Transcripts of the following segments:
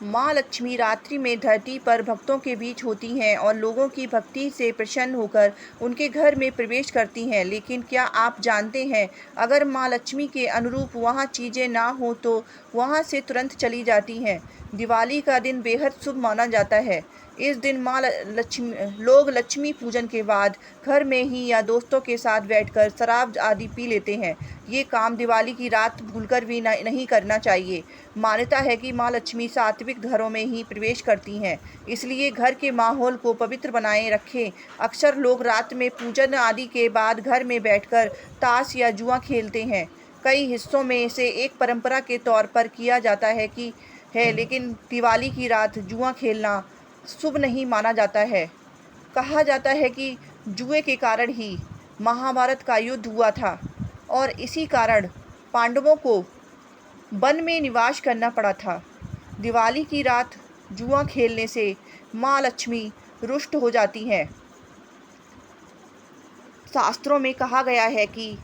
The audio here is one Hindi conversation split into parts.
माँ लक्ष्मी रात्रि में धरती पर भक्तों के बीच होती हैं और लोगों की भक्ति से प्रसन्न होकर उनके घर में प्रवेश करती हैं। लेकिन क्या आप जानते हैं, अगर माँ लक्ष्मी के अनुरूप वहाँ चीज़ें ना हो तो वहाँ से तुरंत चली जाती हैं। दिवाली का दिन बेहद शुभ माना जाता है। इस दिन लोग लक्ष्मी पूजन के बाद घर में ही या दोस्तों के साथ बैठकर शराब आदि पी लेते हैं। ये काम दिवाली की रात भूलकर भी नहीं करना चाहिए। मान्यता है कि माँ लक्ष्मी सात्विक घरों में ही प्रवेश करती हैं, इसलिए घर के माहौल को पवित्र बनाए रखें। अक्सर लोग रात में पूजन आदि के बाद घर में बैठकर ताश या जुआ खेलते हैं। कई हिस्सों में से एक परंपरा के तौर पर किया जाता है, लेकिन दिवाली की रात जुआ खेलना शुभ नहीं माना जाता है। कहा जाता है कि जुए के कारण ही महाभारत का युद्ध हुआ था और इसी कारण पांडवों को वन में निवास करना पड़ा था। दिवाली की रात जुआ खेलने से माँ लक्ष्मी रुष्ट हो जाती हैं। शास्त्रों में कहा गया है कि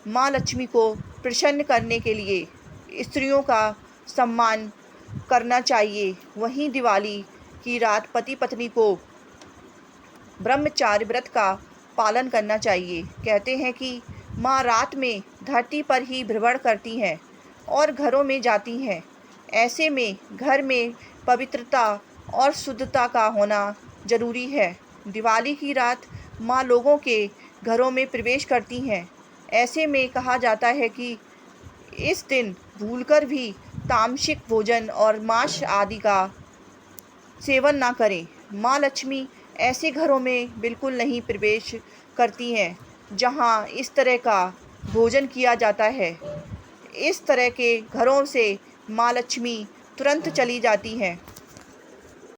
माँ लक्ष्मी को प्रसन्न करने के लिए स्त्रियों का सम्मान करना चाहिए। वहीं दिवाली की रात पति पत्नी को ब्रह्मचार्य व्रत का पालन करना चाहिए। कहते हैं कि माँ रात में धरती पर ही भ्रमण करती हैं और घरों में जाती हैं। ऐसे में घर में पवित्रता और शुद्धता का होना जरूरी है। दिवाली की रात माँ लोगों के घरों में प्रवेश करती हैं। ऐसे में कहा जाता है कि इस दिन भूलकर भी तामसिक भोजन और मांस आदि का सेवन ना करें। माँ लक्ष्मी ऐसे घरों में बिल्कुल नहीं प्रवेश करती हैं जहाँ इस तरह का भोजन किया जाता है। इस तरह के घरों से माँ लक्ष्मी तुरंत चली जाती हैं।